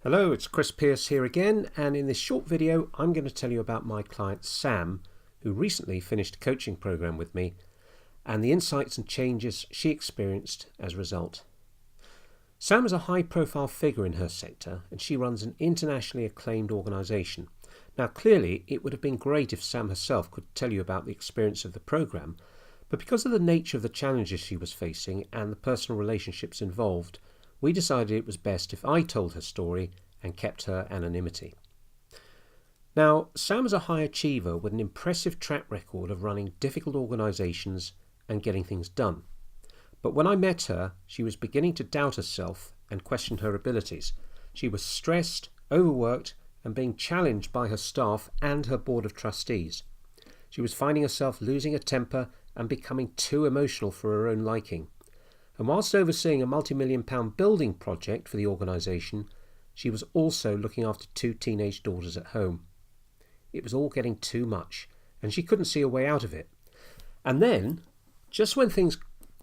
Hello, it's Chris Pierce here again, and in this short video I'm going to tell you about my client Sam, who recently finished a coaching program with me, and the insights and changes she experienced as a result. Sam is a high-profile figure in her sector, and she runs an internationally acclaimed organisation. Now clearly it would have been great if Sam herself could tell you about the experience of the program, but because of the nature of the challenges she was facing and the personal relationships involved, we decided it was best if I told her story and kept her anonymity. Now, Sam is a high achiever with an impressive track record of running difficult organisations and getting things done. But when I met her, she was beginning to doubt herself and question her abilities. She was stressed, overworked, and being challenged by her staff and her board of trustees. She was finding herself losing her temper and becoming too emotional for her own liking. And whilst overseeing a multi-million-pound building project for the organisation, she was also looking after two teenage daughters at home. It was all getting too much, and she couldn't see a way out of it. And then, just when things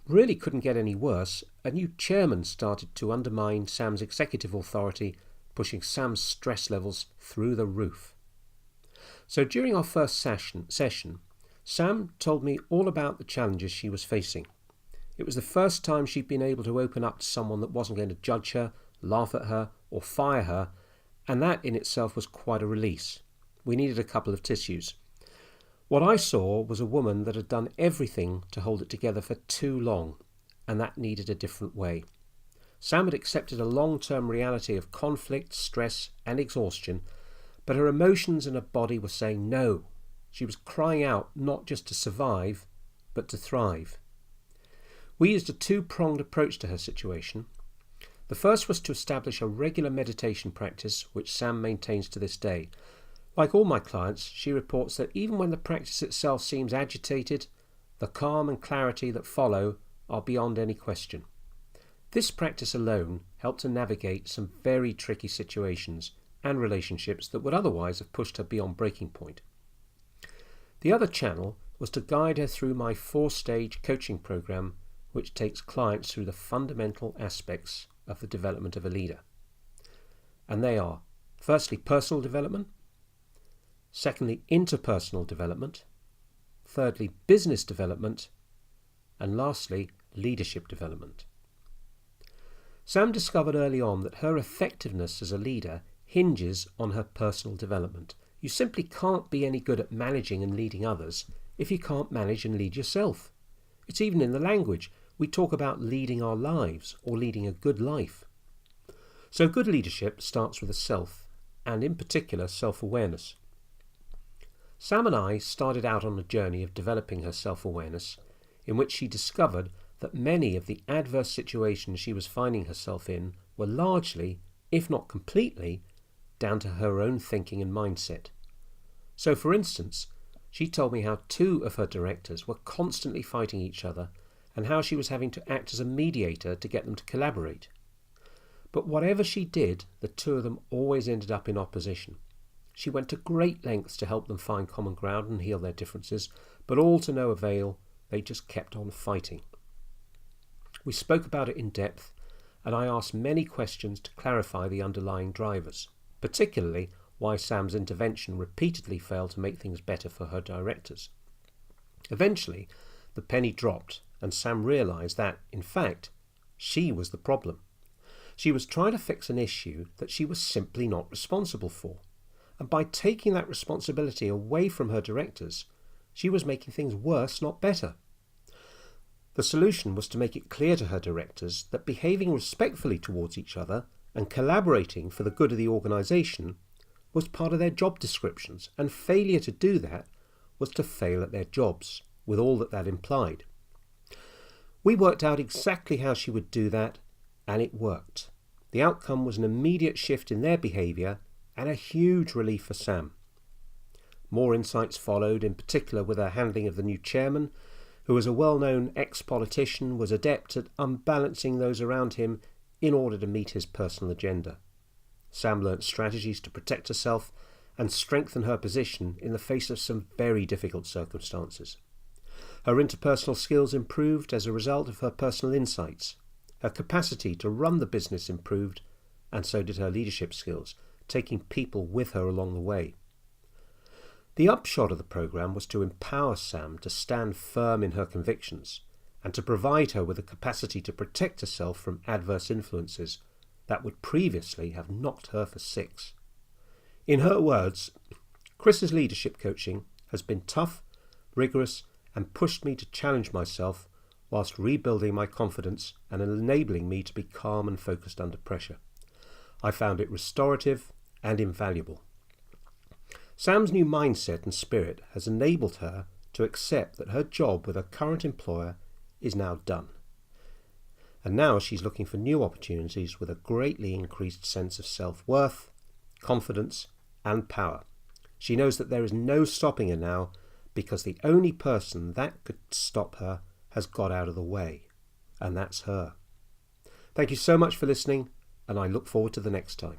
really couldn't get any worse, a new chairman started to undermine Sam's executive authority, pushing Sam's stress levels through the roof. So during our first session, Sam told me all about the challenges she was facing. It was the first time she'd been able to open up to someone that wasn't going to judge her, laugh at her, or fire her, and that in itself was quite a release. We needed a couple of tissues. What I saw was a woman that had done everything to hold it together for too long, and that needed a different way. Sam had accepted a long-term reality of conflict, stress, and exhaustion, but her emotions and her body were saying no. She was crying out not just to survive, but to thrive. We used a two-pronged approach to her situation. The first was to establish a regular meditation practice, which Sam maintains to this day. Like all my clients, she reports that even when the practice itself seems agitated, the calm and clarity that follow are beyond any question. This practice alone helped her navigate some very tricky situations and relationships that would otherwise have pushed her beyond breaking point. The other channel was to guide her through my 4-stage coaching program, which takes clients through the fundamental aspects of the development of a leader. And they are, firstly, personal development, secondly, interpersonal development, thirdly, business development, and lastly, leadership development. Sam discovered early on that her effectiveness as a leader hinges on her personal development. You simply can't be any good at managing and leading others if you can't manage and lead yourself. It's even in the language. We talk about leading our lives or leading a good life. So good leadership starts with a self, and in particular self-awareness. Sam and I started out on a journey of developing her self-awareness, in which she discovered that many of the adverse situations she was finding herself in were largely, if not completely, down to her own thinking and mindset. So for instance, she told me how two of her directors were constantly fighting each other and how she was having to act as a mediator to get them to collaborate. But whatever she did, the two of them always ended up in opposition. She went to great lengths to help them find common ground and heal their differences, but all to no avail. They just kept on fighting. We spoke about it in depth, and I asked many questions to clarify the underlying drivers, particularly why Sam's intervention repeatedly failed to make things better for her directors. Eventually, the penny dropped, and Sam realised that, in fact, she was the problem. She was trying to fix an issue that she was simply not responsible for, and by taking that responsibility away from her directors, she was making things worse, not better. The solution was to make it clear to her directors that behaving respectfully towards each other and collaborating for the good of the organisation was part of their job descriptions, and failure to do that was to fail at their jobs, with all that that implied. We worked out exactly how she would do that, and it worked. The outcome was an immediate shift in their behaviour and a huge relief for Sam. More insights followed, in particular with her handling of the new chairman, who as a well-known ex-politician was adept at unbalancing those around him in order to meet his personal agenda. Sam learnt strategies to protect herself and strengthen her position in the face of some very difficult circumstances. Her interpersonal skills improved as a result of her personal insights. Her capacity to run the business improved, and so did her leadership skills, taking people with her along the way. The upshot of the programme was to empower Sam to stand firm in her convictions and to provide her with the capacity to protect herself from adverse influences that would previously have knocked her for six. In her words, Chris's leadership coaching has been tough, rigorous, and pushed me to challenge myself whilst rebuilding my confidence and enabling me to be calm and focused under pressure. I found it restorative and invaluable. Sam's new mindset and spirit has enabled her to accept that her job with her current employer is now done. And now she's looking for new opportunities with a greatly increased sense of self-worth, confidence, and power. She knows that there is no stopping her now because the only person that could stop her has got out of the way, and that's her. Thank you so much for listening, and I look forward to the next time.